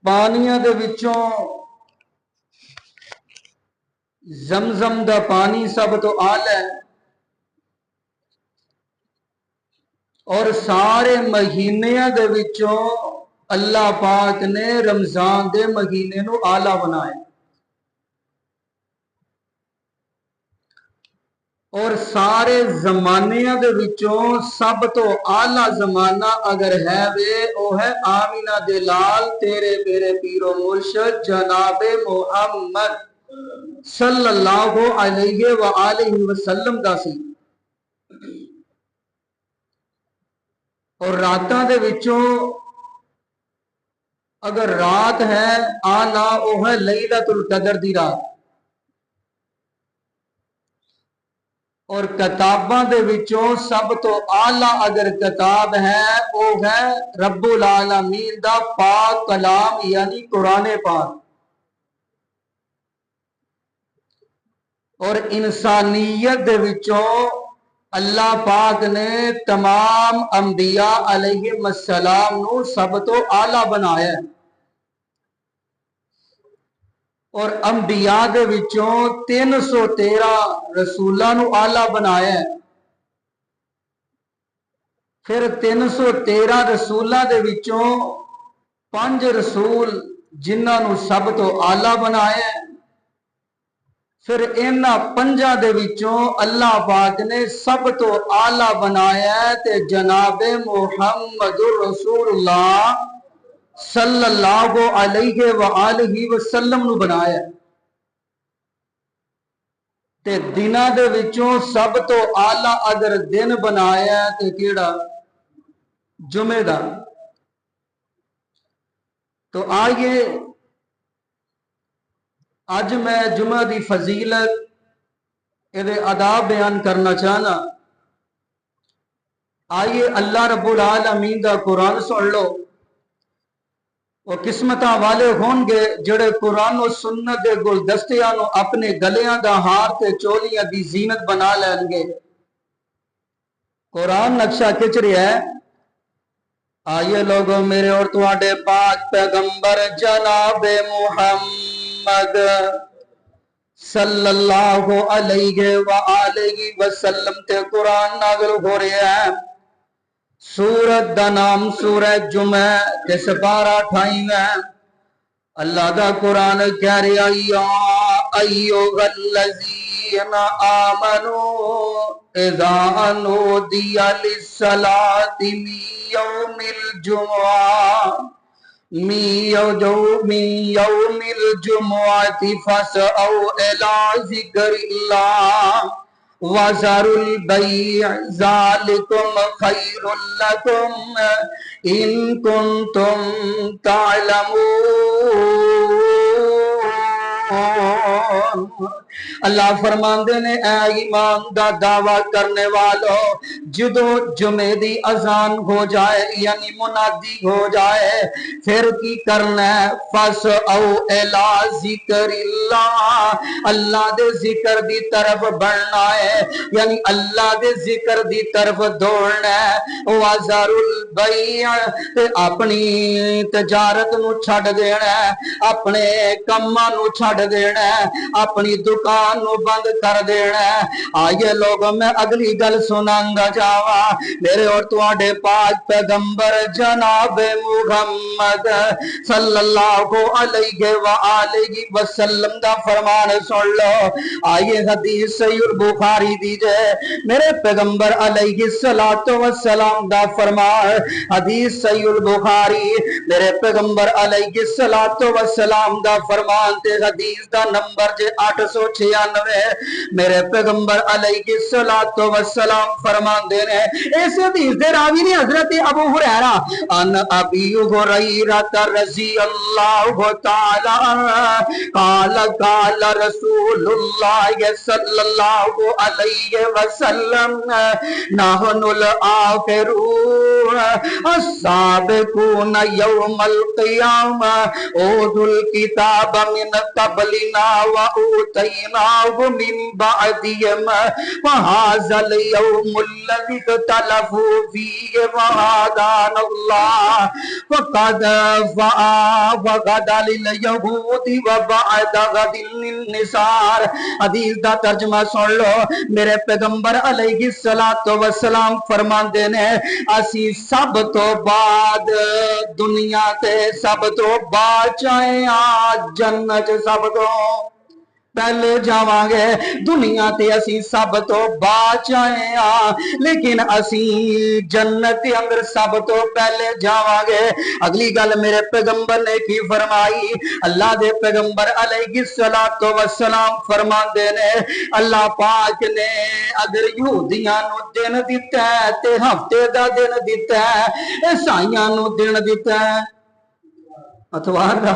پانیاں دے وچوں زمزم دا پانی سب تو آلہ ہے، اور سارے مہینیاں دے وچوں اللہ پاک نے رمضان دے مہینے نو آلہ بنائے، اور سارے زمانیاں دے وچوں سب تو آلہ زمانہ اگر ہے وے او ہے آمینہ دے لال تیرے میرے پیر و مرشد جناب محمد صلی اللہ علیہ وآلہ وسلم دا سی۔ اور راتاں دے وچوں اگر رات ہے آلہ او ہے لیلۃ القدر دی رات، اور کتاباں دے وچوں سب تو آلہ اگر کتاب ہے وہ ہے رب العالمین دا پاک کلام یعنی قرآن پاک۔ اور انسانیت دے وچوں اللہ پاک نے تمام انبیاء علیہ السلام نو سب تو آلہ بنایا ہے، اور انبیاء دے وچوں 313 رسولاں نو آلہ بنایا ہے، پھر 313 رسولاں دے وچوں 5 رسول جنہاں نو سب تو آلہ بنایا ہے، پھر انہاں 5 دے وچوں اللہ پاک نے سب تو آلہ بنایا ہے تے جناب محمد رسول اللہ صلی اللہ علیہ وآلہ وسلم نو بنایا ہے۔ تے دنہ دے وچوں سب تو آلہ اگر دن بنایا ہے تے کیڑا؟ جمعہ دا۔ تو آئیے آج میں جمعہ دی فضیلت ادھے آداب بیان کرنا چاہنا۔ آئیے اللہ رب العالمین دا قرآن سن لو، وہ قسمتاں والے ہون گے جڑے قرآن و سنت دے گلدستیاں نو اپنے گلیاں دا ہار تے چولیاں دی زینت بنا لین گے۔ قرآن نقشہ کھچ رہا ہے۔ آئیے لوگوں میرے اور تواڈے پاک پیغمبر جناب محمد صلی اللہ علیہ وآلہ وسلم تے قرآن نازل ہو رہا ہے۔ سورت دا نام سورہ جمعہ تے سپارہ 28 اللہ دا قرآن کہہ رہا یا ایھا الذین آمنوا اذا نودی للصلاۃ من یوم الجمعۃ فاسعوا الی ذکر اللہ وَذَرُوا الْبَيْعَ ذَلِكُمْ خَيْرٌ لَكُمْ إِن كُنتُمْ تَعْلَمُونَ۔ اللہ فرماندے نے اے ایمان دا دعویٰ کرنے والو، جدو جمعے دی اذان ہو جائے یعنی منادی ہو جائے پھر کی کرنا ہے؟ فَاسْعَوْا إِلَىٰ ذِكْرِ اللَّهِ، اللہ دے ذکر دی طرف بڑھنا ہے، یعنی اللہ دے ذکر دی طرف دوڑنا ہے۔ وَذَرُوا الْبَيْعَ، اپنی تجارت نو چھڑ دینا ہے، اپنے کماں نو چھڑ دینا ہے، اپنی دکان نو بند کر دینا ہے۔ آئیے لوگوں میں اگلی گل سنانگا جاوا، میرے اور تواڈے پاک پیغمبر جناب محمد صلی اللہ علیہ وآلہ وسلم دا فرمان سن لو۔ آئیے حدیث صحیح البخاری دیجئے، میرے پیغمبر علیہ السلام دا فرمان، حدیث صحیح البخاری، میرے پیغمبر علیہ السلام دا فرمان تے حدیث دا نمبر جے 896، میرے پیغمبر علیہ السلام فرمان دے رہے ہیں۔ اس حدیث دے راوی نے حضرت ابو ہریرہ ان ابی ہریرہ رضی اللہ تعالی قال قال رسول اللہ صلی اللہ علیہ وسلم نحن الآخرون السابقون یوم القیامہ اوذوا الکتاب من قبلنا وأوتيناه من بعدهم وهذا اليوم الذي اختلفوا فيه وهدانا الله فقد فقد لليهود وبعد غد للنصارى۔ حدیث دا ترجمہ سن لو، میرے پیغمبر علیہ الصلوۃ والسلام فرماندے نے اسی سب تو بعد دنیا تے سب تو بعد چاہے جنت سب تو پہلے جاواں گے، دنیا تے اسی سب تو بعد چاہے لیکن اسی جنت اندر سب تو پہلے جاواں گے۔ اگلی گل میرے پیغمبر نے کی فرمائی، اللہ دے پیغمبر علیہ الصلوۃ والسلام فرماندے نے اللہ پاک نے اگر یہودیاں نو دن دتا ہے تے ہفتے دا دن دتا ہے، عیسائیاں نو دن دتا ہے اتوار دا،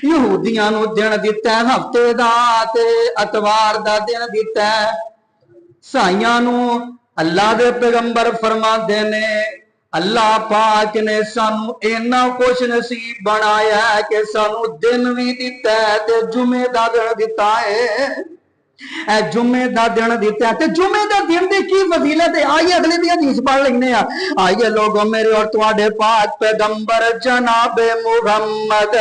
یہودیاں نو دن دتا ہے ہفتے دا تے اتوار دا دن دتا ہے، عیسائیاں نو اللہ دے پیغمبر فرماندے نے اللہ پاک نے سانو اینا کچھ نصیب بنایا ہے کہ سانو دن بھی دتا ہے تے جمعے دا دن دتا ہے، اے جمعے دا دن دیتا ہے تے جمعے دا دن دی کی فضیلت ہے؟ آئیے اگلی دی حدیث پڑھ لینے ہیں۔ آئیے لوگوں میرے اور تواڈے پاک پیغمبر جناب محمد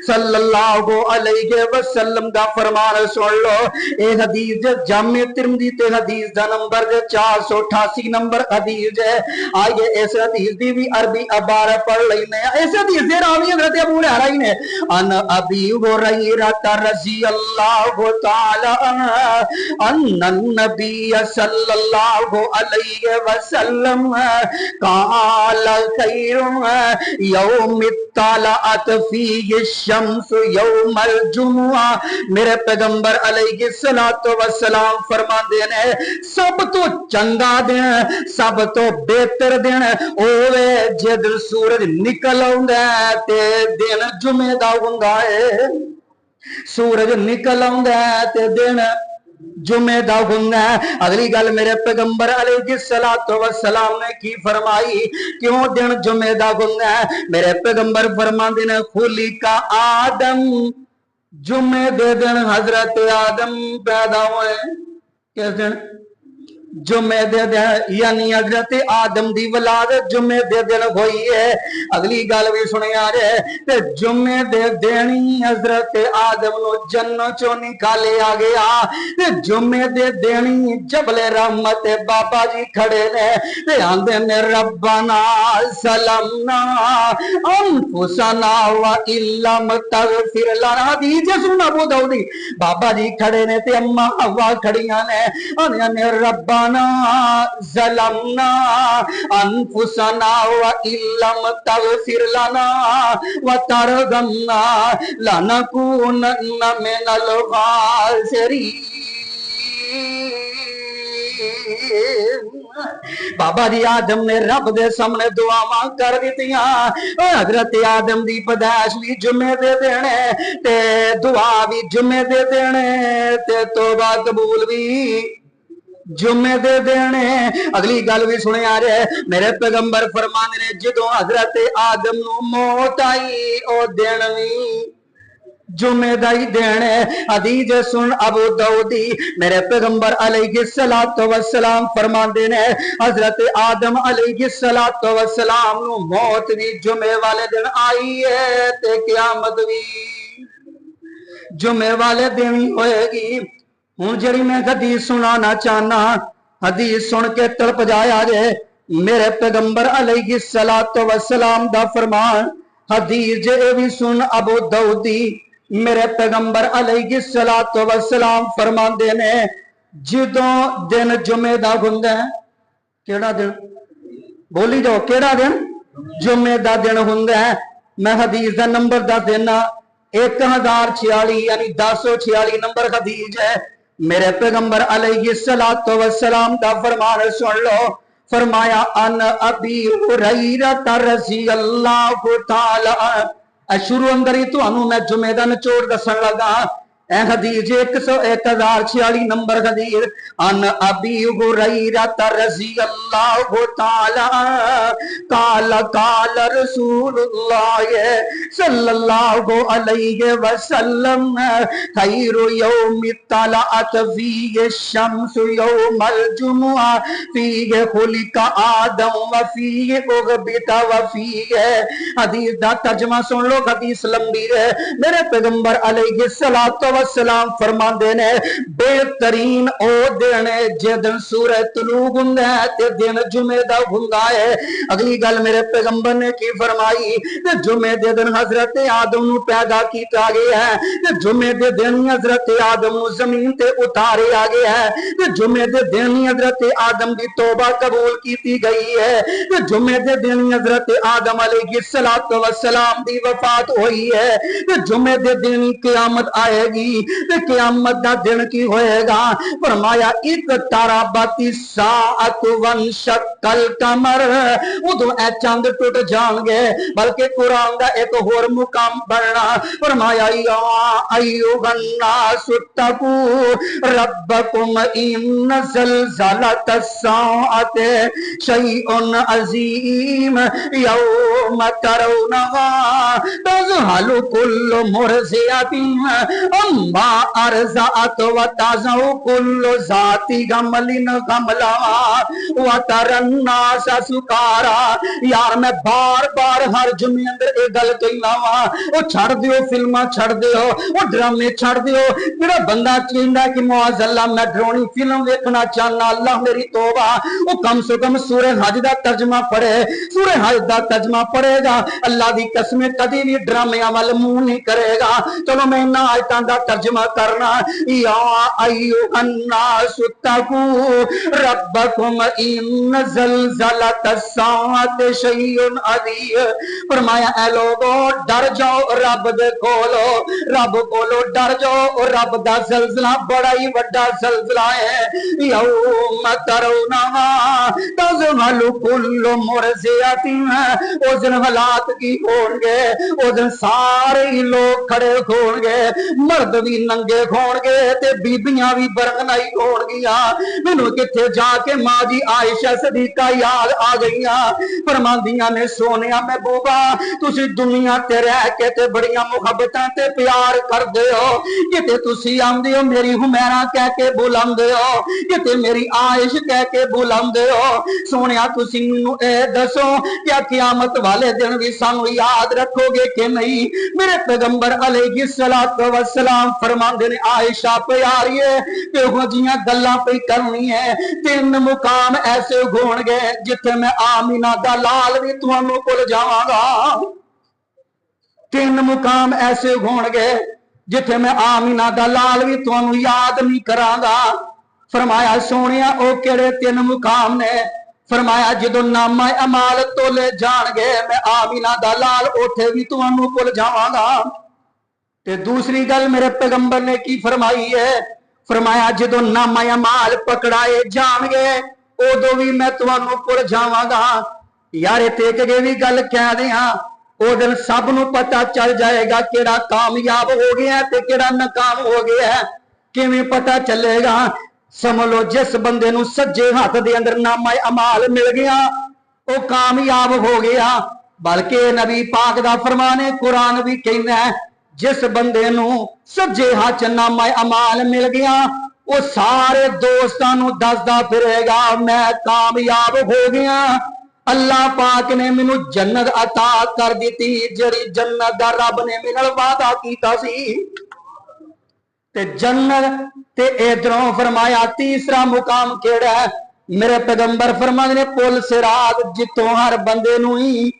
صلی اللہ علیہ وسلم دا فرمان سن لو۔ اے حدیث جامع ترمذی تے حدیث دا نمبر 488 نمبر حدیث ہے۔ آئیے اس حدیث دی بھی عربی عبارت پڑھ لینے ہیں۔ اس حدیث دے راوی حضرت ابو ہریرہ نے ان ابی ہریرہ رضی اللہ تعالی عنہ ان النبی صلی اللہ علیہ وسلم قال خیر یوم طلعت فیہ الشمس یوم الجمعہ۔ میرے پیغمبر علیہ السلام فرماندے نے سب تو چنگا دن سب تو بہتر دن اوے جد سورج نکل آوندا ہے تے دن جمعے دا ہوندا ہے، سورج نکل آوندا ہے تے دن جمعے دا ہوندا ہے۔ اگلی گل میرے پیغمبر علیہ السلام نے کی فرمائی کیوں دن جمعے دا ہوندا ہے؟ میرے پیغمبر فرماندے نے خلق آدم، جمعے دے دن حضرت آدم پیدا ہوئے، کس دن؟ جمعے دے دن، یعنی حضرت آدم دی ولادت جمعے دے دن ہوئی ہے۔ اگلی گل بھی سنیا جائے تے جمعے دے دن ہی حضرت آدم نو جنت چوں نکالیا گیا تے جمعے دے دن ہی جبل رحمت بابا جی کھڑے نے تے آندے نے ربنا ظلمنا انفسنا وان لم تغفر لنا۔ حدیث سن ابو داؤد بابا جی کھڑے نے تے اما حوا کھڑیاں نے، آندے نے ربنا ظلمنا انفسنا وان لم تغفر لنا وترحمنا لنكونن من الخاسرين۔ بابا جی آدم نے رب دے سامنے دعاواں کر دتیاں، حضرت آدم دی پیدائش بھی جمعے دے دینے تے دعا بھی جمعے دے دینے تے توبہ قبول بھی جمعے دے دینے۔ اگلی گل بھی سنے آ رہے میرے پیغمبر فرمانے نے جدوں حضرت آدم نو موت آئی او دن بھی جمعے دا ہی دینے۔ حدیث سن ابو داؤدی میرے پیغمبر علیہ السلام فرماندے نے حضرت آدم علیہ السلام نو موت بھی جمعے والے دن آئی ہے تے قیامت بھی جمعے والے دن ہی ہوئے گی۔ ہوں جڑی میں حدیث سنانا چاہنا، حدیث سن کے تڑپ جایا جے میرے پیغمبر علیہ السلام دا فرمان۔ حدیث جے بھی سن ابو داؤدی میرے پیغمبر علیہ السلام فرماندے نے جدوں دن جمعے دا ہوندا ہے، کیڑا دن؟ بولی جاؤ کیڑا دن؟ جمعے دا دن ہوندا ہے۔ میں حدیث دا نمبر دا دینا 1046 یعنی 1046 نمبر حدیث ہے۔ میرے پیغمبر علیہ السلام دا فرمان سن لو، فرمایا ان ابی ہریرہ رضی اللہ تعالی شروع اندر ہی تانوں میں جمعے دا نچوڑ دسن لگا۔ اے حدیث 1046 نمبر حدیث ان ابی ہریرہ رضی اللہ تعالی قال قال رسول اللہ सल्लल्लाहु अलैहि वसल्लम खैरु यौमि तलअत फीहि शम्सु यौमल जुमुआ फीहि खुलिका आदम व फीहि उगबिता व फीहि। हदीस दा तर्जमा सुन लो, हदीस लंबी है। मेरे पैगंबर अलैहिस्सलातु वस्सलाम फरमांदे ने बेहतरीन ओ दिन है जिस दिन सूरज तुलू हुंदा है ते दिन जुमे दा हुंदा है। अगली गल मेरे पैगंबर ने की फरमाई ते जुमे दे दिन हजरत आदम नू पैदा किया गया है ते जुमे दे दिन हजरत आदम नू जमीन ते उतारिया गया है ते जुमे दे दिन हजरत आदम की तौबा कबूल की गई है ते जुमे दे दिन हजरत आदम अलैहिस्सलातु वस्सलाम दी वफात हुई है ते जुमे दे दिन क़यामत आएगी ते क़यामत दा दिन की होएगा। फरमाया एक तारा बाती साअत वंशकल कमर, उदों ए चंद टुट जाएंगे। बल्कि कुरान दा एक होर मुकाम बनना, फरमाया या अय्युहन नास तकू रब्बकुम इन ज़लज़लतस साअति शैउन अज़ीम यौम तरौनहा तज़हलु कुल्लु मुरज़िअतिन अम्मा अर्ज़अत व तज़उ कुल्लु ज़ाति गमलिन गमलहा व तरन नास सुकारा। यार मैं बार बार हर जुमे अंदर एक गल कहना वा, वो छड़ दियो फिल्मा छड़ दियो, वो ड्रामे छड़ दियो। जेड़ा बंदा कहंदा कि मुअज़्ज़ल्ला मैं डरावनी फिल्म देखना चाहना, अल्लाह मेरी तौबा, वो कम से कम सूरह हज दा तर्जमा पढ़े। सूरह हज दा तर्जमा पढ़ेगा, अल्लाह दी कसम कदी भी ड्रामिया वाल मुंह नहीं करेगा। चलो मैं इन आयतां दा तर्जमा करना। या अय्युहन नास तकू रब्बकुम इन ज़लज़लतस साअति शैउन अज़ीम। फरमाया ऐ लोगो डर जाओ रब दे कोलो, रब कोलो डर जाओ। रब दा ज़लज़ला बड़ा ही वड्डा ज़लज़ला है। यौम तरौनहा तज़हलु कुल्लु मुरज़िअतिन, उस दिन हालात की होंगे, उस दिन सारे ही लोग खड़े होंगे, मर्द भी नंगे होंगे ते बीबियां भी बरगनाई होंगियां। मैनू किथे जाके मां जी आयशा सदीका याद आ गईयां, फरमांदियां ने सोनिया महबूबा तुसी दुनिया ते रह के ते बड़ियां मुहब्बतां ते प्यार करदे हो, किते तुसी आंदे हो मेरी हुमैरा कह के बुलांदे हो, किते मेरी आयश कह के बुलांदे हो। सोनिया तुसी मैनू ए दसो क्या क़यामत वाले दिन भी सानू याद रखोगे कि नहीं? मेरे पैगंबर अलैहिस्सलातु वस्सलाम फरमांदे ने आयशा प्यारिए किहो जियां गल्लां पई करनी है, तीन मुकाम ऐसे होणगे जिथे मैं आमीना दा लाल भी तुहानू भुल जावांगा। तीन मुकाम ऐसे होणगे जिथे मैं आमीना दा लाल भी तुहानू याद नहीं करांगा। फरमाया सोनिया ओ केड़े तीन मुकाम ने? फरमाया जदों नामा अमाल तोले जाणगे मैं आमीना दा लाल उथे भी तुहानू भुल जावांगा। ते दूसरी गल मेरे पैगंबर ने की फरमाई है, फरमाया जदों नामा अमाल पकड़ाए जाणगे उदों भी मैं तुहानू भुल जावांगा। यार इत्थे भी गल कह दियां, उस दिन सब नू पता चल जाएगा केड़ा कामयाब हो गया ते केड़ा नाकाम हो गया। किवें पता चलेगा? समझ लो जिस बंदे नू सज्जे हाथ दे अंदर नामा अमाल मिल गया वो कामयाब हो गया। बल्कि नबी पाक दा फरमान है, कुरान भी कहना है जिस बंदे नू सज्जे हाथ नामा अमाल मिल गया वो सारे दोस्तां नू दसदा फिरेगा मैं कामयाब हो गया। अल्लाह पाक ने मैनू जन्नत अता कर दी, जिहड़ी जन्नत दा रब ने मेरे नाल वादा कीता सी। ते जन्नत ते इधरों फरमाया तीसरा मुकाम केड़ा है? मेरे पैगंबर फरमाते ने पुल सिरात जितों हर बंदे नू ही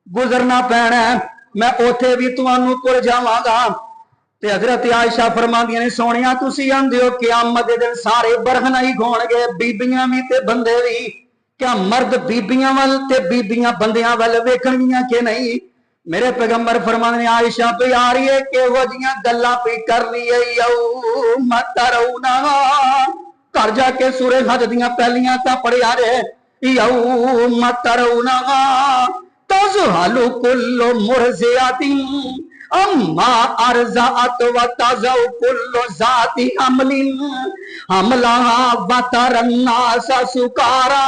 गुजरना पैना है, मैं उथे भी तुहानू भुल जावांगा। ते हजरत आयशा फरमांदियां ने सोनिया तुसी आंदे हो क़यामत दे दिन सारे बरहनाई होणगे, बीबियां भी ते बंदे भी। क्या मर्द बीबियां वल ते बीबियां बंदियां वल वेखणगियां कि नहीं? मेरे पैगंबर फरमाते ने आयशा प्यारी है किहो जियां गल्लां पई करनी है। यौम तरौनहा, घर जाके सूरह हज दियां पहलियां तां पढ़िया रे। यौम तरौनहा तज़हलु कुल्लु मुरज़िअतिन अम्मा अर्ज़अत व तज़उ कुल्लु ज़ाति हमलिन हमलहा व तरन नास सुकारा।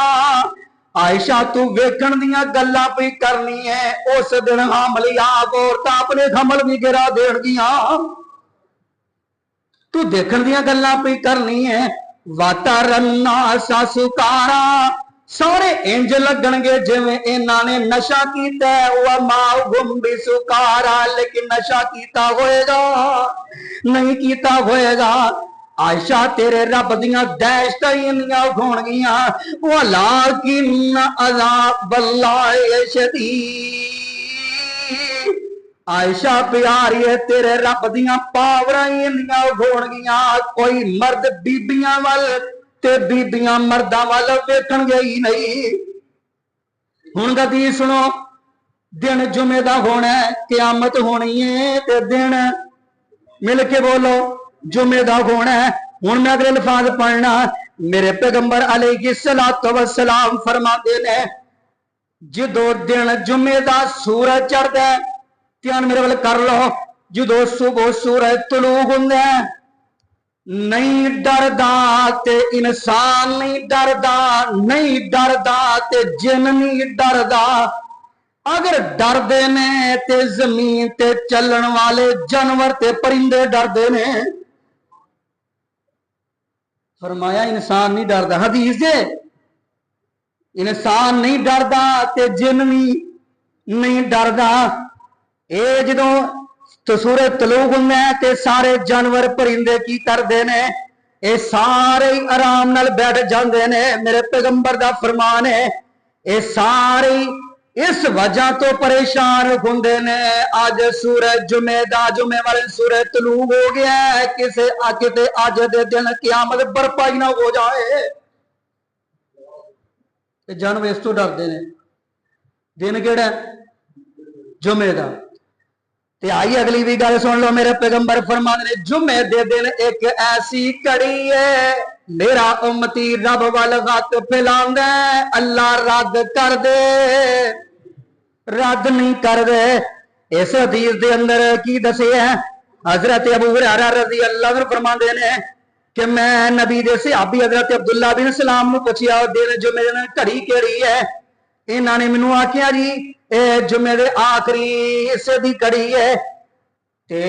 आयशा तू वेखण दियां गल्लां पई करनी है, उस दिन हामलियाब औरतां अपने हमल भी गिरा देणगियां। तू देखण दियां गल्लां पई करनी है। वातारन्ना सासुकारा, सारे इंज लगणगे जिवें इन्हां ने नशा कीता है। मां गुम्बी सुकारा, लेकिन नशा कीता होएगा नहीं कीता होएगा। आयशा तेरे रब दियां दहशतां इन्नियां होणगियां, वलाकिन अज़ाबल्लाहि शदीद। आयशा प्यारी है, तेरे रब दियां पावरां इन्नियां होणगियां, कोई मर्द बीबियां वल ते बीबियां मर्दां वल वेखण गई नहीं। हुण गदी सुनो, दिन जुमे दा होना है, क्यामत होनी है, ते दिन मिल के बोलो जुमे दा होना है। हुण मैं अगले लफाज पढ़ना, मेरे पैगंबर अलैहिस्सलातु वस्सलाम फरमाते ने, जदों दिन जुमे दा सूरज चढ़दा है, ध्यान मेरे वाल कर लो, जदों सुबह सूरज तलूक हुंदा है, नहीं डरदा ते इंसान नहीं डरदा, नहीं डरदा ते जिन नहीं डरदा। अगर डरदे ने ते जमीन ते चलण वाले जानवर ते परिंदे डरदे ने। फरमाया इंसान नहीं डरदा, हदीस जे इंसान नहीं डरदा ते जिन भी नहीं डरदा। ये जदों तो सूरज तलूक हुंदा है ते सारे जानवर परिंदे की करदे ने, ये सारे आराम नाल बैठ जांदे ने। मेरे पैगंबर दा फरमान है, ये सारे इस वजह तो परेशान होंदे ने, अज सूरज जुमे दा, जुमे वाले सूरज तलूक हो गया है, किसे किते अज दे दिन क़यामत बरपा ही ना हो जाए। जानवर इस तो डरदे ने। दिन केड़ा जुमे दा। ते आई अगली भी गल सुन लो, मेरे पैगंबर फरमाते ने, जुमे दे दिन एक ऐसी कड़ी है, मेरा उम्मती रब वाल हथ फैलांदा है, अल्लाह रद्द कर दे, रद्द नहीं कर दे। इस हदीस दे अंदर की दसे है, हजरत अबू हुरैरा रज़ी अल्लाह अन्हु फरमाते ने कि मैं नबी दे सहाबी हजरत अब्दुल्ला बिन सलाम नूं पुछया, दिन जुमे दिन घड़ी केड़ी है? इन्हां ने मैनूं आखिया जी जुमे दे आखिरी हिस्से दी घड़ी है। ते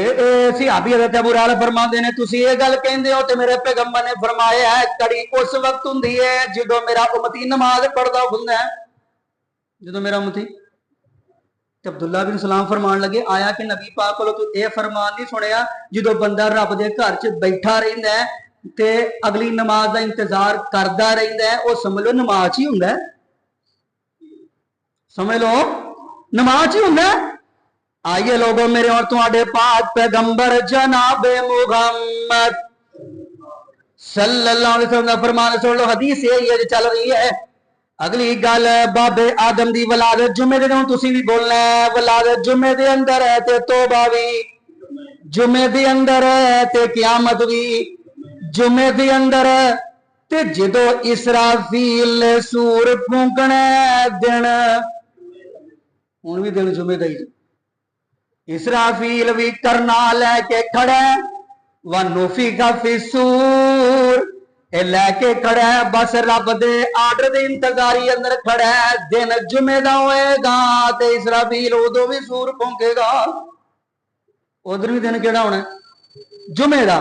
सहाबी हज़रत अबू हुरैरा फरमाते ने, तुसीं ये गल कहंदे हो ते मेरे पैगंबर ने फरमाया है, घड़ी उस वक्त हुंदी है जदों मेरा उम्मती नमाज पढ़दा हुंदा है। जदों मेरा उम्मती अब्दुल्ला बिन सलाम फरमान लगे, आया कि नबी पाक कोलों तू यह फरमान नहीं सुनिया, जदों बंदा रब दे घर च बैठा रहिंदा है ते अगली नमाज दा इंतजार करदा रहिंदा है, वो समझ लो नमाज ही हुंदा है, समझ लो नमाज ही हुंदा है। आइए लोगों, मेरे और तुम्हारे पाक पैगंबर जनाबे मुहम्मद सल्लल्लाहु अलैहि वसल्लम फरमान सुन लो, हदीस यही है जो चल रही है। अगली गल, बाबे आदम दी वलादत जुमे दे दिन तुसीं भी बोलना है, वलादत जुमे दे अंदर है ते तौबा भी जुमे दे अंदर है ते क़यामत भी जुमे दे अंदर है। ते जदों इसराफील ने सूर फूंकना दिन, हुण भी दिन जुमे दा ही, इसराफील भी करना लैके खड़ा है, वनुफी का फिसूर लैके खड़ा है, बस रब दे आर्डर दे इंतजारी अंदर खड़ा है। दिन जुमे दा होएगा ते इसराफील उदों भी सूर फूंकेगा, उधर भी दिन केड़ा होना जुमे दा।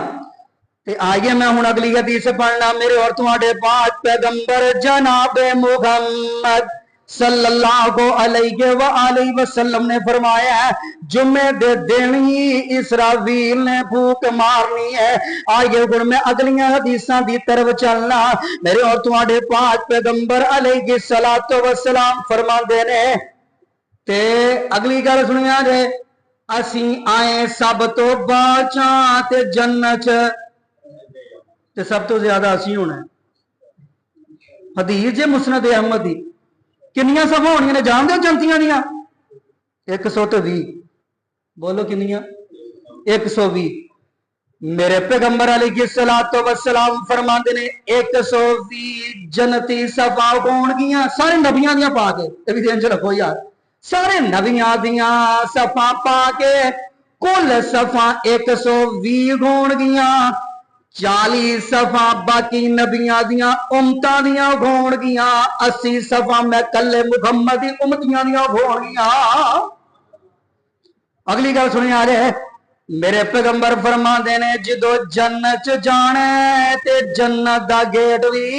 ते आइए मैं हुण अगली हदीस पढ़ना, मेरे और तुम्हारे पाक पैगंबर जनाबे मुहम्मद सल्लल्लाहु अलैहि वसल्लम ने फरमाया है, जुमे दे दिन ही इसराफील ने फूक मारनी है। आइए हुण मैं अगलियां हदीसां दी तरफ चलना, मेरे और तुम्हारे पाक पैगंबर अलैहि सलातो वसलाम फरमांदे ने, ते अगली गल सुनिया जे, असीं आए सब तो बाचां ते जन्नत ते सब तो ज्यादा असीं होना है। हदीस जे मुस्नद अहमद दी किन्नियां सफा होनियां ने जानदे हो जन्नतियां दियां? 120। बोलो किन्नियां? 120। मेरे पैगंबर अलैहिस्सलातु वस्सलाम फरमाते ने 120 जन्नती सफा होणगियां, सारे नबियां दियां पा के, ये भी ध्यान च रखो यार, सारे नबियां दियां सफा पा के कुल सफा 120 होणगियां। 40 सफा बाकी नबियां दियां उम्मतां दियां होणगियां, 80 सफा मैं कल्ले मुहम्मद दी उम्मतियां दियां होणगियां। अगली गल सुनी आ रहे, मेरे पैगंबर फरमाते ने जो जन्नत च जाना है ते जन्नत दा गेट भी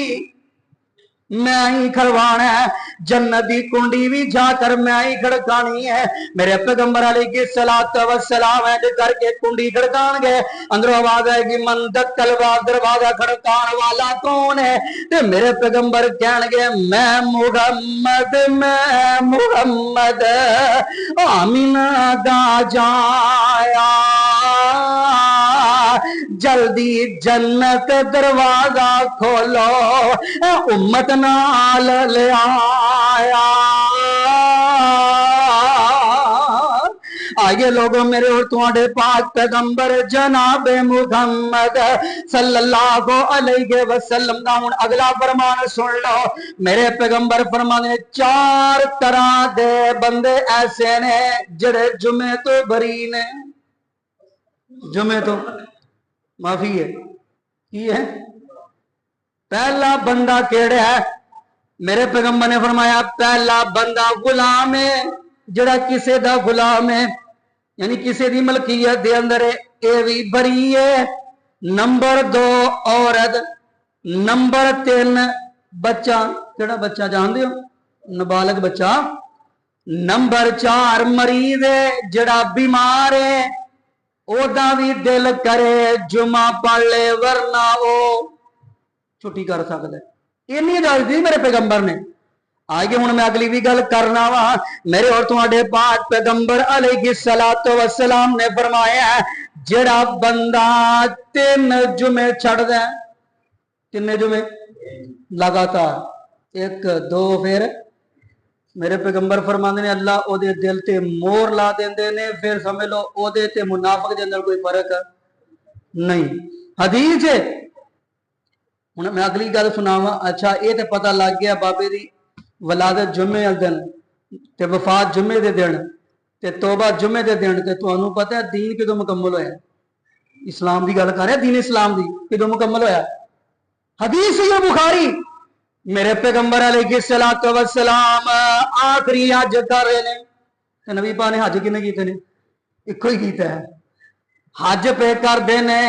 मैं ही खड़वाना है, जन्नत की कुंडी भी जाकर मैं ही खड़कानी है। मेरे पैगंबर अलैहि सलातो व सलाम है करके कुंडी खड़काएंगे, अंदरों आवाज आएगी मन दक्कल बाब, दरवाजा खड़काने वाला कौन है? ते मेरे पैगंबर कहेंगे मैं मुहम्मद आमीना दा जाया, जल्दी जन्नत दरवाजा खोलो उम्मत नाल ले आया। आइए लोगों मेरे और तुम्हारे पाक पैगंबर जनाबे मुहम्मद सल्लल्लाहु अलैहि वसल्लम दा हुण अगला फरमान सुन लो। मेरे पैगंबर फरमाने 4 तरह दे बंदे ऐसे ने जेड़े जुमे तो बरी ने, जुमे तो माफी है की है। पहला बंदा केड़ा है? मेरे पैगंबर ने फरमाया पहला बंदा गुलाम है, जड़ा किसे दा गुलाम है, यानी किसी की मलकीयत दे अंदर ये भी बरी है। नंबर 2 औरत, नंबर 3 बच्चा, केड़ा बच्चा जानते हो? नाबालग बच्चा। नंबर 4 मरीज है, जड़ा बीमार है, ओदा भी दिल करे जुमा पढ़ ले वरना वो छुट्टी कर सकता है। इन्नी गल दी मेरे पैगंबर ने। आगे हुण मैं अगली भी गल करना वा। मेरे और तुहाडे पाक पैगंबर अलैहि सलातो व सलाम ने फरमाया जेड़ा बंदा 3 जुमे छड़दा, 3 जुमे लगातार, 1 2 फिर मेरे पैगंबर फरमाते ने अल्लाह ओदे दिल ते मोहर ला देंदे ने, फिर समझ लो ओदे ते मुनाफिक दे अंदर कोई फर्क नहीं। हदीस है। हुण मैं अगली गल सुनावा। अच्छा ये तो पता लग गया बाबे दी वलादत जुम्मे वाले दिन ते वफात जुम्मे दे दिन ते तौबा जुम्मे दे दिन, ते तुहानू पता है दीन किदों मुकम्मल होया? इस्लाम की गल कर रहे, दीन इस्लाम की किदों मुकम्मल होया? हदीस है बुखारी। मेरे पैगंबर अलैहि सलातो व सलाम आखिरी हज कर रहे ने, नबी पा ने हज किने कीते ने? इको ही कीता है। हज पे करदे ने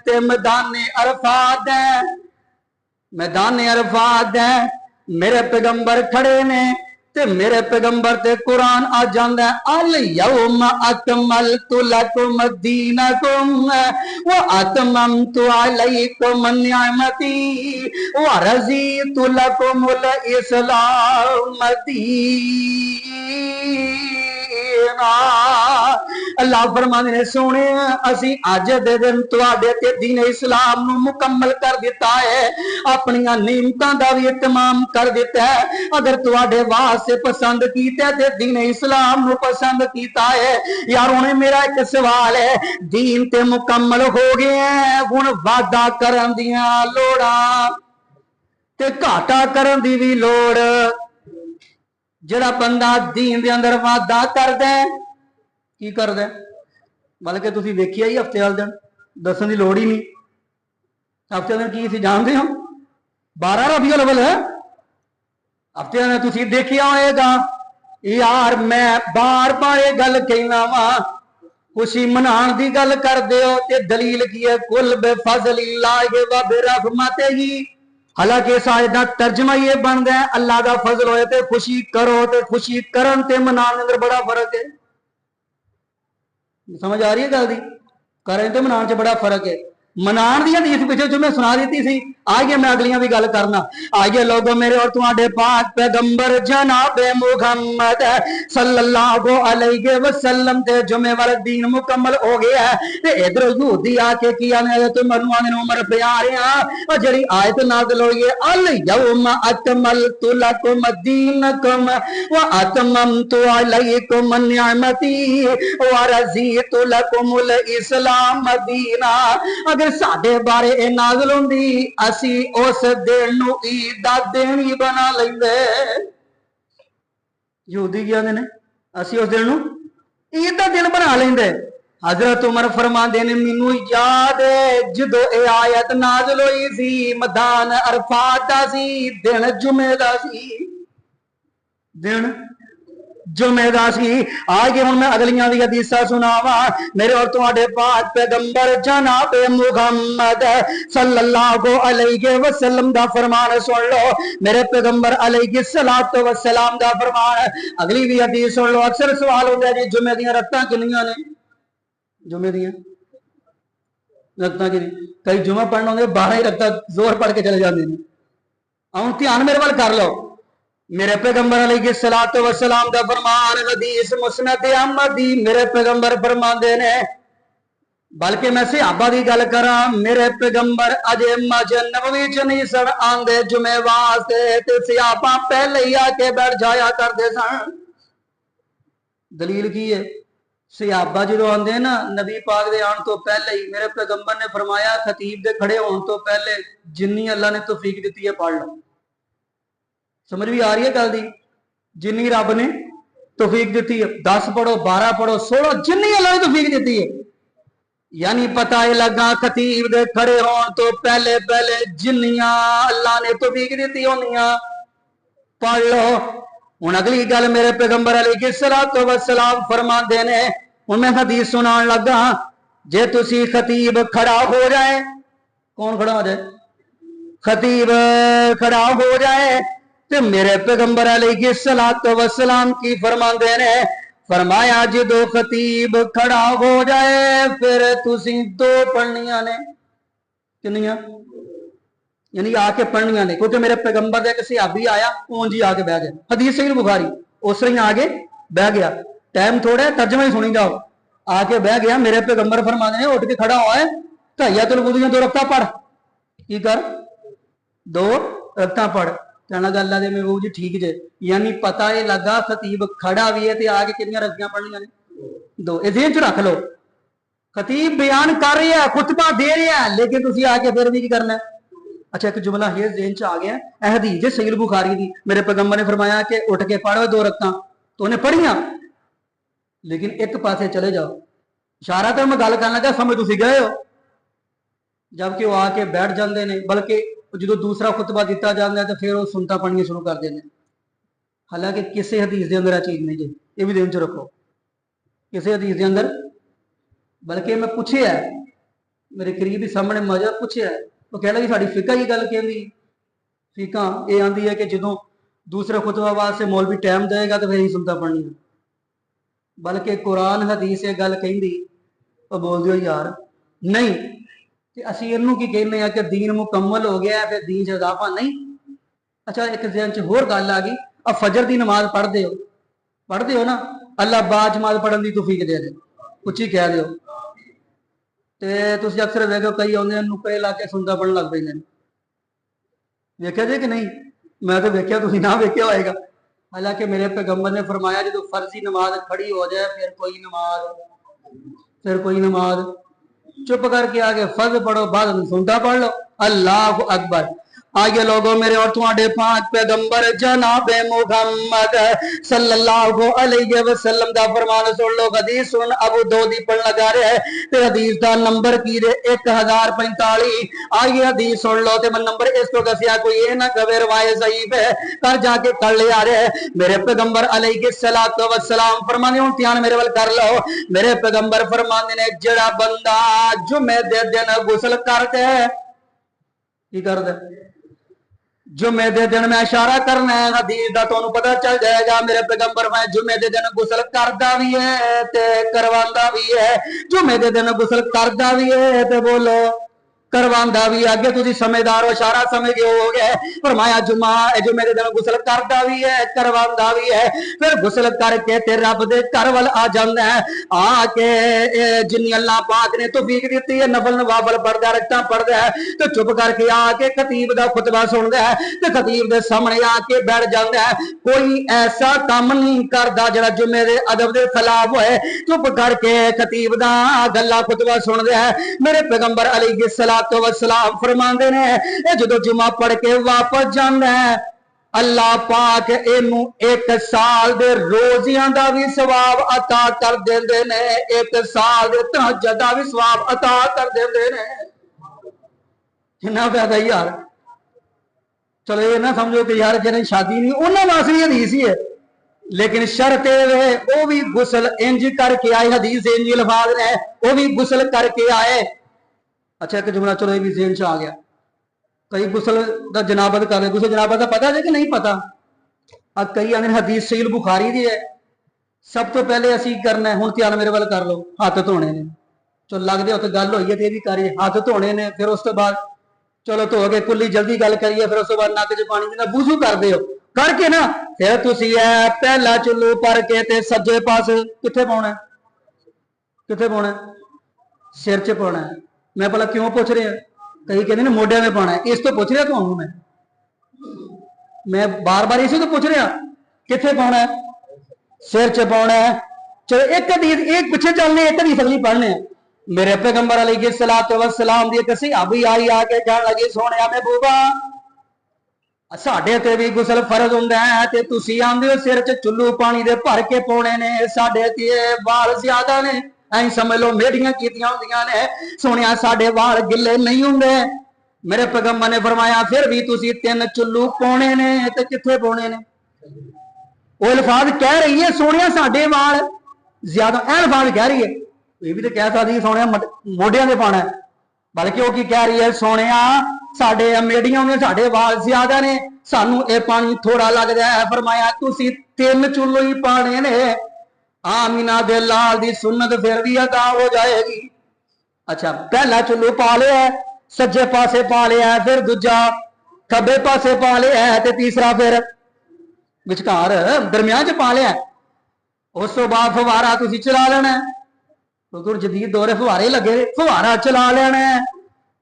ते मैदाने अरफात है, मैदाने अरफात है, मेरे पैगंबर खड़े ने ते मेरे पैगंबर ते कुरान आ जांदा है अल यौम अकमलतु लकुम दीनकुम व अतममतु अलैकुम निअमती व रज़ीतु लकुमुल इस्लाम दीना। अल्लाह फरमाते ने सोने असी अज दे दिन तुहाडे ते दीन इस्लाम नू मुकम्मल कर दिता है, अपनियां नेमतां दा भी इत्माम कर दिता है। अगर तुहाडे वास्ते पसंद कीता ते दीन इस्लाम नू पसंद कीता है। यार हुण मेरा एक सवाल है, दीन ते मुकम्मल हो गए हैं, हुण वादा करन दियां लोड़ां ते घाटा करन दी भी लोड़। जेड़ा बंदा दीन दे अंदर वादा करदा है की करदा है? बल्कि तुसीं देखिया ही हफ्ते वाले दिन, दसन की लोड़ ही नहीं। हफ्ते दिन की जानते हो? 12 रबीउल अव्वल है। हफ्ते दिन तुसीं देखिया होएगा। यार मैं बार बार ये गल कहना वा, खुशी मनाण दी गल करदे हो ते दलील की है कुल बेफज़लिल्लाहि व बिरहमतिही। हालांकि इस आयत का तर्जमा ये बनता है अल्लाह का फजल होए ते खुशी करो, ते खुशी करन ते मनाण अंदर बड़ा फर्क है। समझ आ रही है गल दी? करें तो मनाण च बड़ा फर्क है। मनाण दी हदीस पिछले जो मैं सुना दी सी, आइए मैं अगलियां भी गल करना। आइए लोगों मेरे और तुम्हारे पाक पैगंबर जनाबे मुहम्मद सल्लल्लाहु अलैहि वसल्लम ते जुमे वाला दीन मुकम्मल हो गया है। ते इधर यहूदी आके किया ने तो मनुआने उमर प्यारियां और जड़ी आयत नाज़िल हुई है अल यौम अकमलतु लकुम दीनकुम व अतममतु अलैकुम निअमती व रज़ीतु लकुमुल इस्लाम दीना। अगर साडे बारे ए नाज़िल हुंदी असी उस दिन नू ईद दा दिन ही बना लैंदे। यहूदी क्या ने असी उस दिन नू ईद दा दिन बना लेंदे। हजरत उमर फरमाते ने मैनू याद है जदों ये आयत नाज़िल होई सी मैदान अरफात दा सी दिन जुमे दा सी दिन जुमे दा सी आगे हुण मैं अगलियां दी हदीसां सुनावा मेरे और तुहाडे पाक पैगंबर जनाब मुहम्मद सल्लल्लाहु अलैहि वसल्लम दा फरमान सुन लो मेरे पैगंबर अलैहि सलातो वसलाम दा फरमान अगली भी हदीस सुन लो अक्सर सवाल होंदा जी जुमे दी रत्तां किन्नियां ने जुमे दी रत्तां की कई जुमा पढ़ना होंगे 12 ही रत्तां जोर पढ़ के चले जाते हैं आउं ध्यान मेरे वाल कर लो मेरे पैगंबर अलैहि सलातो वसलाम दा फरमान हदीस मुस्नद अहमद दी मेरे पैगंबर फरमांदे ने बल्कि मैं सहाबा दी गल करा मेरे पैगंबर अजे मस्जिद नबवी च नहीं सन आंदे जुमे वास्ते ते सहाबा पहले ही आके बैठ जाया करते सन दलील की है सहाबा जो आंदे ना नबी पाक दे आने तो पहले ही मेरे पैगंबर ने फरमाया खतीब दे खड़े होने तो पहले जिन्नी अल्लाह ने तौफीक दी है पढ़ लो समझ भी आ रही है गल दी जिन्नी रब ने तौफीक दी है 10 पढ़ो 12 पढ़ो 16 जिन्नी अल्लाह ने तौफीक दी है यानी पता ही लगा खतीब दे खड़े होने तो पहले पहले जिन्नियां अल्लाह ने तौफीक दी होनियां पढ़ लो हुण अगली गल मेरे पैगंबर अलैहि सलातो वसलाम फरमांदे ने हुण मैं हदीस सुनान लगा जे तुसी खतीब खड़ा हो जाए कौन खड़ा हो जाए खतीब खड़ा हो जाए तो मेरे पैगंबर अलैहि सलातो वसलाम की फरमांदे ने फरमाया जो खतीब खड़ा हो जाए फिर तुसी 2 पढ़नियां ने किन्नियां यानी आके पढ़नियां ने क्योंकि मेरे पैगंबर का एक सहाबी आया उन जी आके बह गया हदीस सही बुखारी उस तरह आगे बह गया टाइम थोड़ा है तर्जमा ही सुनी जाओ आके बह गया मेरे पैगंबर फरमाते ने उठ के खड़ा हुआ है तहियतुल वुदू 2 रकात पढ़ की कर 2 रकात पढ़ कहना गल है मेरे बाबू जी ठीक जे यानी पता ही लगा खतीब खड़ा भी है तो आगे कितनी रस्सियां पढ़नियां ने 2 ध्यान च रख लो खतीब बयान कर रहा है खुतबा दे रहा है लेकिन तुसी आके फिर भी की करना है अच्छा एक जुमला है ज़हन च आ गया है हदीस है सही बुखारी दी मेरे पैगंबर ने फरमाया कि उठ के पढ़ो 2 रकात तो उन्हें पढ़िया लेकिन एक पासे चले जाओ इशारा तो मैं गल करना चाह समझ तुसी गए हो जबकि वो आके बैठ जाते हैं बल्कि जो दूसरा खुतबा दिता जाता है तो फिर वो सुनता पढ़निया शुरू कर देते हैं हालांकि किसी हदीस के अंदर आ चीज नहीं जी ये भी ध्यान च रखो किसी हदीस के अंदर बल्कि मैं पूछे है मेरे करीब ही सामने मजहब पूछे है वो कहना कि साड़ी फिका ही गल कहती फिका ये आती है कि जो दूसरे खुतबा वास्ते मौलवी टाइम देगा तो फिर ही सुनता पढ़नी बल्कि कुरान हदीस ये गल कहती तो बोल दियो यार नहीं असी इनू की कहने कि दीन मुकम्मल हो गया है फिर दीन च इजाफा नहीं अच्छा एक ज़हन च होर गल आ गई अब फजर की नमाज पढ़ते हो ना अल्लाह बाद नमाज पढ़ने की तौफीक दे दे उच्ची कह दो तो अक्सर देखो कई आते नुक्कड़े ला के सुनता पढ़न लग पे वेख्या जे कि नहीं मैं तो वेख्या तुसीं ना वेख्या होएगा हालांकि मेरे पैगंबर ने फरमाया जो फर्जी नमाज खड़ी हो जाए फिर कोई नमाज चुप करके आगे फर्ज पढ़ो बाद सुनता पढ़ लो अल्लाह अकबर आगे लोगों मेरे और तुम्हारे पाक पैगंबर जनाब मुहम्मद सल्लल्लाहु अलैहि वसल्लम दा फरमान सुन लो हदीस सुन अबू दाऊद पढ़ लगा रहे ते हदीस दा नंबर की रे 1045 आगे हदीस सुन लो ते मैं नंबर इस तो दसिया कोई ये ना कहे रवायत सहीफ है कर जाके कर ले आ रहे मेरे पैगंबर अलैहि सलातो वसलाम फरमाने हुन ध्यान मेरे वाल कर लो मेरे पैगंबर फरमाने ने जेड़ा बंदा जुमे दे दिन गुस्ल करके की करदा जुमे दे दिन मैं इशारा करना है हदीस दा तुहानू पता चल जाएगा मेरे पैगंबर मैं जुमे दे दिन गुस्ल करदा भी है ते करवांदा भी है जुमे दे दिन गुस्ल करदा भी है ते बोलो करवांदा भी अगे तुसी समझदार हो इशारा समझ गए हो गए फरमाया जुमे दे दिन गुस्ल करदा भी है करवांदा भी है फिर गुस्ल करके ते रब दे घर वल आ जांदा है आके जिन्नी अल्लाह पाक ने तौफीक दी है नफल नवाफल पढ़दा रखता पढ़दा है तो चुप करके आके खतीब दा खुतबा सुनदा है ते खतीब दे सामने आके बैठ जांदा है कोई ऐसा काम नहीं करदा जेड़ा जुमे दे अदब दे खिलाफ होए चुप करके खतीब दा गल्ला खुतबा सुनदा है मेरे पैगंबर अलैहि सलातो वसलाम फरमांदे ने जो जुमा पढ़ के वापस जांदा है अल्लाह पाक इनू एक साल दे रोजियां दा भी सवाब अता कर देंदे ने, एक साल दे तहज्जुद दा भी सवाब अता कर देंदे ने। कितना फायदा यार। चलो ये ना समझो कि यार जिन्हें शादी नहीं उन्होंने वास्ते हदीस ही है, लेकिन शर्त वो भी गुसल इंज करके आए, हदीस इंज लफाज ने वो भी गुसल करके आए। अच्छा एक जुमला चलो ये भी जेहन च आ गया, कई गुसल का जनाबत कर रहे, गुसल जनाबत का पता है कि नहीं पता। अब कई आने हदीस सही बुखारी दी है, सब तो पहले असी करना है, हूँ ध्यान मेरे वाल कर लो, हाथ धोने ने। चलो लगते उत्थे गल होई है तो भी करिए, हाथ धोने ने, फिर उस तो बाद चलो धो के कुली जल्दी गल करिए, फिर उस तो बाद नक च पानी देना, वुज़ू करते हो करके ना फिर तुसी पहला चुल्लू भर के ते सज्जे पास कित्थे पाउणा, कित्थे पाउणा, सिर च पाउणा। मैं भला क्यों पूछ रहा, कई कहते हैं मोढिया में पाना है, इस तो पूछ रहा तुहानू मैं बार बार इसी तो पूछ रहा कित्थे पाना है, सिर च पाना है। चलो एक हदीस एक पिछे चलने, एक हदीस अगली पढ़ने। मेरे पैगंबर अलैहिस्सलातु वस्सलाम दी किसी अभी आई आके कहन लगी सोहणिया महबूबा साडे ते भी गुसल फर्ज हुंदा है ते तुसी आंदे हो सिर च चुल्लू पानी दे भर के पाउणे ने, साडे ते वाल ज्यादा ने, ऐ समझ लो मेढ़ियां कीतियां हुंदियां ने, सोहणिया साडे वाल गिले नहीं हुंदे। मेरे पैगंबर ने फरमाया फिर भी तुसी 3 चुल्लू पाउणे ने ते कित्थे पाउणे ने। वो अल्फाज कह रही है सोहणिया साडे वाल ज्यादा, ऐ अल्फाज कह रही है, ये भी तो कह सकती है सोहणिया मोढियां ते पाना है, बल्कि वो की कह रही है सोहणिया साडे मेढ़ियां ने, साडे वाल ज्यादा ने, सानू ये पानी थोड़ा लगदा है। फरमाया तुसी 3 चुल्लू ही पाने ने, आमीना दे लाल दी सुन्नत फिर भी अदा हो जाएगी। अच्छा पहला चुल्लू पा लिया सज्जे पासे पा लिया, फिर दूजा खब्बे पासे पा लिया ते तीसरा फिर विचकार दरम्यान च पा लिया। उस तो बाद फवारा तुसी चला लेना, क्योंकि जदीद दौरे फवारे लगे, फवारा चला लेना,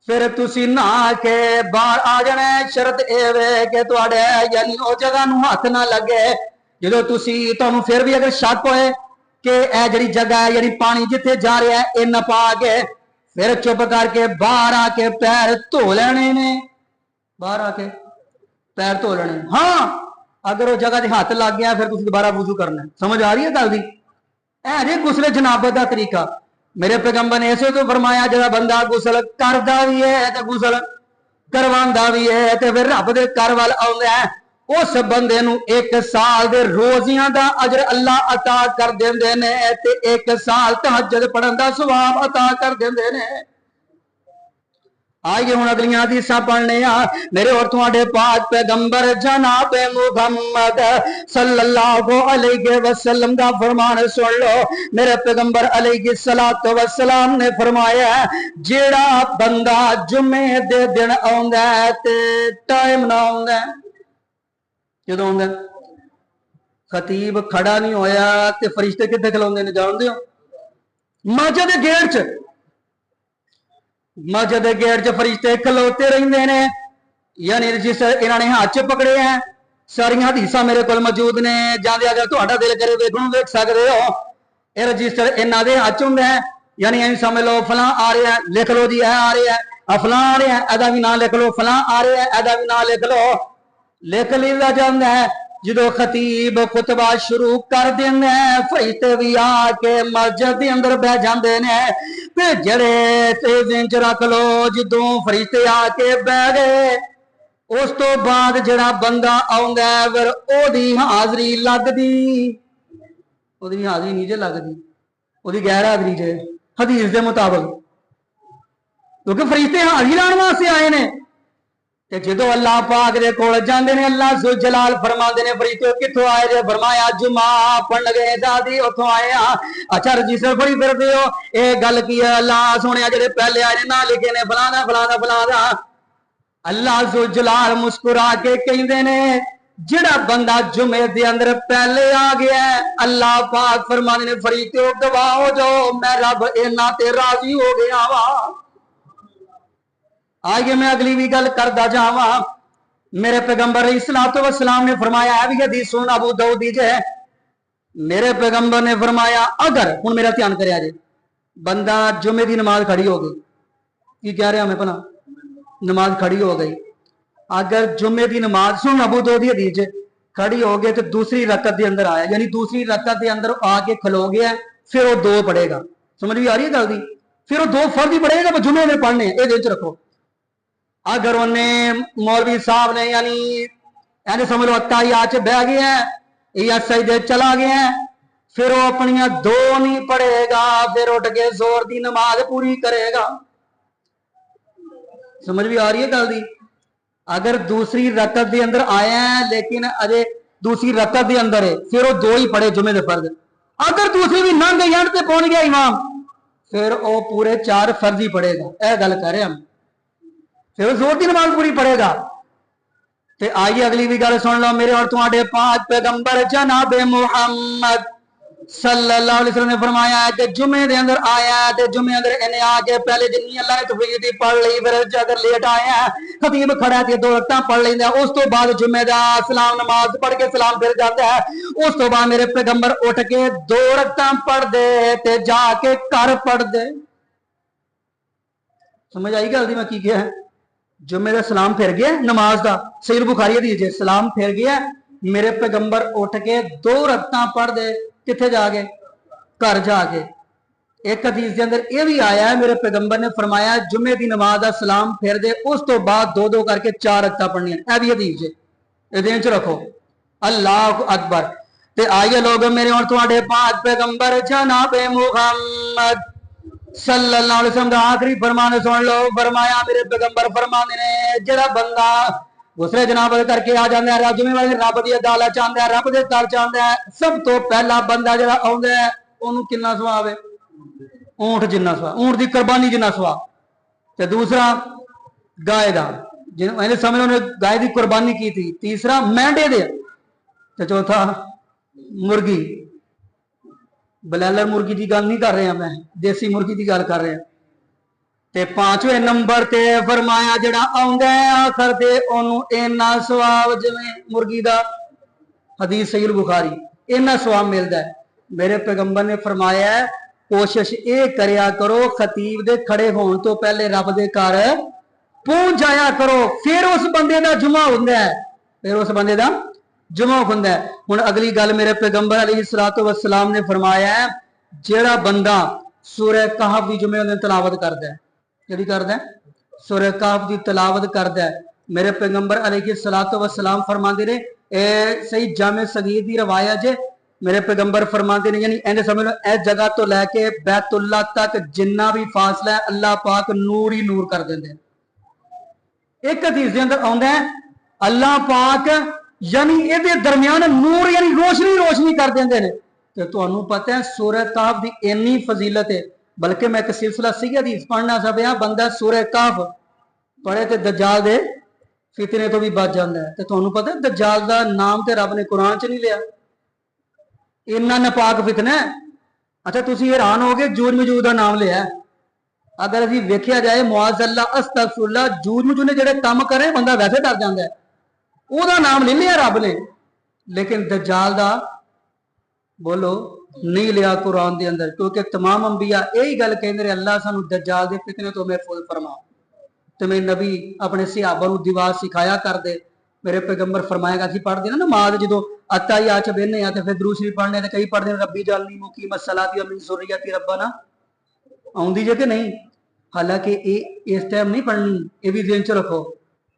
फिर तुसी नहा के बाहर आ जाना। शर्त ये कि तुहाडे यानी उस जगह नूं हथ ना लगे, जो तुसी तुहानूं फिर भी अगर शक होए कि यह जिहड़ी जगह है यानी पानी जिथे जा रहा है ये ना पा के, फिर चुप करके बाहर आके पैर धो लेने ने, बाहर आके पैर धो लेने। हाँ अगर वो जगह से हाथ लग गया फिर तुसी दोबारा वुज़ू करना। समझ आ रही है गल दी? ऐ जे गुस्ले जनाबत का तरीका। मेरे पैगंबर ने इसे तो फरमाया जो बंदा गुसल करदा भी है तो गुसल करवांदा भी है तो फिर रब दे घर वाल आउंदा है, उस बंदे नूं 1 साल दे रोजियां दा अजर अल्लाह अता कर देंदे ने ते 1 साल तहज्जुद पढ़न दा सवाब अता कर देंदे ने। आइए हुण अगलियां हदीसां पढ़ने आ। मेरे और तुहाडे पाक पैगंबर जनाब मुहम्मद सल्लल्लाहु अलैहि वसल्लम दा फरमान सुन लो। मेरे पैगंबर अलैहि सलातो वसलाम ने फरमाया जेड़ा बंदा जुमे दे दिन आउंदा है ते टाइम ना आउंदा, जदों आउंदा खतीब खड़ा नहीं होया ते फरिश्ते कित्थे खलोंदे ने जानदे हो? मस्जिद दे गेट च, मस्जिद के गेट च फरिश्ते खलोते रहंदे ने, यानी रजिस्टर इन्होंने हाथ च पकड़े हैं। सारियां हदीसां मेरे को मौजूद ने, जांदे अगर तुहाडा दिल करे वेखण वेख सकते हो। यह रजिस्टर इन्हां दे हाथ च हुंदा है, यानी ऐ समझ लो फलां आ रहा है लिख लो जी, आ रहा है फलां आ रहा है एदा भी नाम लिख लो, फलां आ रहा है एदा भी नाम लिख लो। लिख लिया जाता है। जो खतीब खुतबा शुरू कर देंगे फरिश्ते भी आके मस्जिद के अंदर बह जाते हैं। जड़े रख लो जो फरिश्ते आके बह गए उस तो बाद जड़ा बंदा आउंदा फिर ओदी हाजरी लगदी, ओदी हाजरी नहीं जे लगदी, ओदी गैर हाजरी जे हदीस के मुताबिक, क्योंकि फरिश्ते हाजरी लाने वास्ते आए ने। जो अल्लाह पाक दे कोल जांदे ने अल्लाह जुल जलाल फरमांदे ने फरिश्ते कित्थों आए जे? फरमाया जुमा पढ़न गए दादी उथों आए हां। अच्छा रजिस्टर फड़ी फिरदे हो, ये गल की है? अल्लाह सोने जेडे पहले आए ने ना लिखे ने फलाना फलाना फलाना। अल्लाह जुल जलाल मुस्कुरा के कहंदे ने जेड़ा बंदा जुमे दे अंदर पहले आ गया अल्लाह पाक फरमांदे ने फरिश्ते गवाह हो जाओ मैं रब इन्हां ते राजी हो गया वा। आगे मैं अगली भी गल करदा जावा। मेरे पैगंबर इस्लातो वसलाम ने फरमाया है भी हदीस सुन अबू दाऊद दी जे। मेरे पैगंबर ने फरमाया अगर हुण मेरा ध्यान करया जे बंदा जुमे दी नमाज खड़ी हो गई, की कह रहा मैं भला, नमाज खड़ी हो गई अगर जुम्मे की नमाज सुन अबू दो दी हदीस खड़ी हो गए तो दूसरी रकत के अंदर आया, यानी दूसरी रकत के अंदर आके खलो गया, फिर वो दो पढ़ेगा। समझ भी आ रही है गल दी? फिर वो दो फर्ज ही पढ़ेगा, पर जुम्मे में पढ़ने, ये दिन च रखो। अगर उन्हें मौलवी साहब ने यानी समझ लो अत्ताहियात बह गया है या सजदे चला गया है, फिर वो अपनी दो नहीं पढ़ेगा, फिर उठ के जोर की नमाज पूरी करेगा। समझ भी आ रही है गल दी? अगर दूसरी रकत के अंदर आया है लेकिन अजे दूसरी रकत के अंदर है, फिर वो दो ही पढ़े जुम्मे के फर्ज। अगर दूसरी भी नंग एंड पे पहुंच गया इमाम, फिर वो पूरे 4 फर्ज ही पढ़ेगा। यह गल कर रहे हम, फिर वो जोर की नमाज पूरी पढ़ेगा। ते आइए अगली भी गल सुन लो। मेरे और तुम्हारे 5 पैगंबर जनाब मुहम्मद सल्लल्लाहु अलैहि वसल्लम ने फरमाया है कि जुम्मे के अंदर आया है, ते जुम्मे अंदर इन्हें आके पहले जिन्नी अल्लाह ने तौफीक दी पढ़ ली, फिर अगर लेट आया है खतीब खड़ा है 2 रकअत पढ़ लेंदा, उस तो बाद जुम्मे दा सलाम नमाज पढ़ के सलाम फिर जाता है। उस तो बाद मेरे पैगंबर उठ के 2 रकअत पढ़ दे ते जाके घर पढ़ दे। समझ आई गल दी मैं की कहा है? जुम्मे का सलाम फिर गया नमाज का, सही बुखारी दी सलाम फिर गया, मेरे पैगंबर उठ के 2 रकअत पढ़ दे, किथे जाके? घर जाके। एक हदीस के अंदर यह भी आया है, मेरे पैगंबर ने फरमाया जुम्मे की नमाज का सलाम फिर दे, उस तो बाद 2-2 करके 4 रकअत पढ़नी है। यह भी हदीस है, दिन च रखो। अल्लाह अकबर। ते आइए लोग मेरे और तुम्हारे 5 पैगंबर जनाब मुहम्मद सल्लल्लाहु अलैहि वसल्लम का आखिरी फरमान सुन लो। फरमाया मेरे पैगंबर फरमाते ने जेड़ा बंदा दूसरे जनाब करके आ जाता है, जुम्मे वाले रब की अदालत चाहता है, रब के घर चाहता है, सब तो पहला बंदा जो आता है उन्होंने कितना सवाब है? ऊंट जिन्ना सवाब, ऊंट की कुर्बानी जिन्ना सवाब। तो दूसरा गाय का, जिन्हें समझ लो गाय की कुर्बानी की थी। तीसरा मेंढे दे, तो चौथा मुर्गी। बलैलर मुर्गी की गल नहीं कर रहे हैं, मैं देसी मुर्गी की गल कर रहे हैं। ते 5वें नंबर ते फरमाया जड़ा आउंदा है आखर ते ओनू इन्ना सवाब जिवें मुर्गी दा, हदीस सही बुखारी, इन्ना सवाब मिलता है। मेरे पैगंबर ने फरमाया कोशिश ये करया करो खतीब दे खड़े होने तो पहले रब दे घर पहुंच जाया करो, फिर उस बंदे दा जुमा हुंदा है, फिर उस बंदे दा जुमा हुंदा है। हुण अगली गल मेरे पैगंबर अलैहिस्सलातु वस्सलाम ने फरमाया है जेड़ा बंदा सूरह कहफ की जुमे दिन तलावत करता है, ਜਿਹੜੀ करदा सूरह कहफ की तलावत करता है, मेरे पैगंबर अलैहिस्सलातु वस्सलाम फरमाते ने, ए सही जामे सगीर की रवायत है, मेरे पैगंबर फरमाते ने यानी इंज समझ लो इस जगह तो लैके बैतुल्ला तक जिन्ना भी फासला है अल्लाह पाक नूर ही नूर कर देंगे। एक हदीस के अंदर आउंदा है अल्लाह पाक यानी ये दरमियान नूर यानी रोशनी रोशनी कर देंगे ने। तो तुहानू पता है सूरह कहफ की इन्नी फजीलत है, बल्कि मैं एक सिलसिला सी हदीस पढ़ना सा पिया, बंदा सूरह कहफ पढ़े तो दज्जाल दे फितने तो भी बच जाता है। तो तुहानू पता है दज्जाल का नाम तो रब ने कुरान च नहीं लिया, इन्ना नपाक फितना है। अच्छा तुसी हैरान हो गए जूज मजूद का नाम लिया, अगर अभी वेख्या जाए मुआज़ल्ला अस्तगफिरुल्लाह जूज मजूद ने जेड़े काम करे बंदा वैसे डर जाता है, ਉਹਦਾ नाम नहीं लिया रब ने, लेकिन दज्जाल दा बोलो नहीं लिया कुरान के अंदर, क्योंकि तमाम अंबिया यही गल कहते अल्लाह सानू दज्जाल दे फितने तो महफूज फरमा। तो मेरे नबी अपने सहाबा नू दुआ सिखाया कर दे, मेरे पैगंबर फरमाएगा कि पढ़ते ना नमाज जो अत्ताहियात च बहने तो फिर दूसरी पढ़ने तो कई पढ़ते रब्बी जालनी मुकीमत सलाती व मिन ज़ुर्रियती रब्बना आउंदी जे कि नहीं। हालांकि इस टाइम नहीं पढ़नी, ये भी दिन च रखो।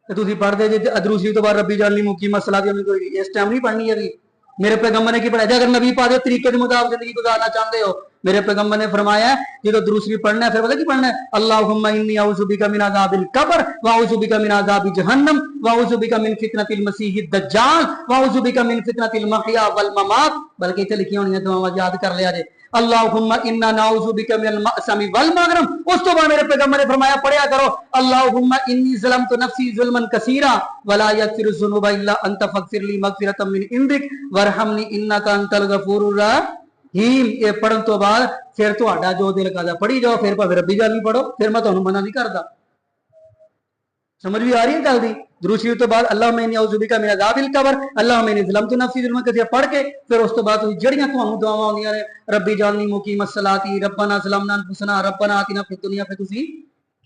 तो तुम पढ़ते जे दूसरी तो बाद रब्बी जालनी मुकीमत सलाती व मिन, इस टाइम नहीं पढ़नी है भी। मेरे पैगंबर ने की पढ़ाया, अगर नबी पाक के तरीके के मुताबिक जिंदगी गुजारना चाहते हो, मेरे पैगंबर ने फरमाया जो दूसरी पढ़ना है फिर पता की पढ़ना है, अल्लाहुम्मा इन्नी अऊज़ु बिका मिन अज़ाबिल कब्र व अऊज़ु बिका मिन अज़ाबि जहन्नम व अऊज़ु बिका मिन फितनतिल मसीहिद दज्जाल व अऊज़ु बिका मिन फितनतिल महया वल ममात। बल्कि इत्थे लिखी होनी है दुआवां याद कर लिया जे, अल्लाहुम्मा इन्ना नऊज़ु बिका मिनल मअसमी वल मगरम। उस तो बाद मेरे पैगंबर ने फरमाया पढ़िया करो अल्लाहुम्मा इन्नी ज़लमतु नफ्सी ज़ुल्मन कसीरा वला यग़फिरु ज़ुनूबा इल्ला अंत फ़ग़फ़िर ली मग़फ़िरतम मिन इंदिक वरहमनी इन्नका अंतल गफ़ूरुर रहीम। ये पढ़न तो बाद फिर तुहाडा जो दिल करदा पढ़ी जाओ, फिर भावें रब्बी जालनी पढ़ो, फिर मैं तुहानू मना नहीं करदा। समझ भी आ रही है गल दी? दूसरी तो बाद अल्लाहुम्मा इन्नी अऊज़ु बिका मिन अज़ाबिल कब्र अल्लाहुम्मा इन्नी ज़लमतु नफ्सी ज़ुल्मन कसीरा पढ़ के फिर उस तो बाद जड़ियां तुहानू दुआवां आउंदियां ने रब्बी जालनी मुकीमत सलाती रब्बना ज़लमना अनफुसना रब्बना आतिना फिद दुनिया, फिर तुसी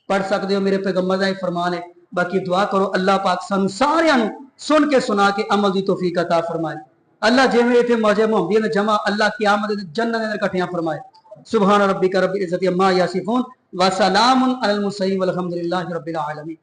पढ़ सकते हो। मेरे पैगंबर का फरमान है باقی دعا کرو اللہ پاک سن سارے سن کے سنا کے عمل دی توفیق عطا فرمائے اللہ جویں تھے موجے محمدیہ نے جمع اللہ قیامت جنت دے اندر کٹھیاں فرمائے سبحان ربک رب العزت عما یصفون وسلام علی المرسلین والحمد للہ رب العالمین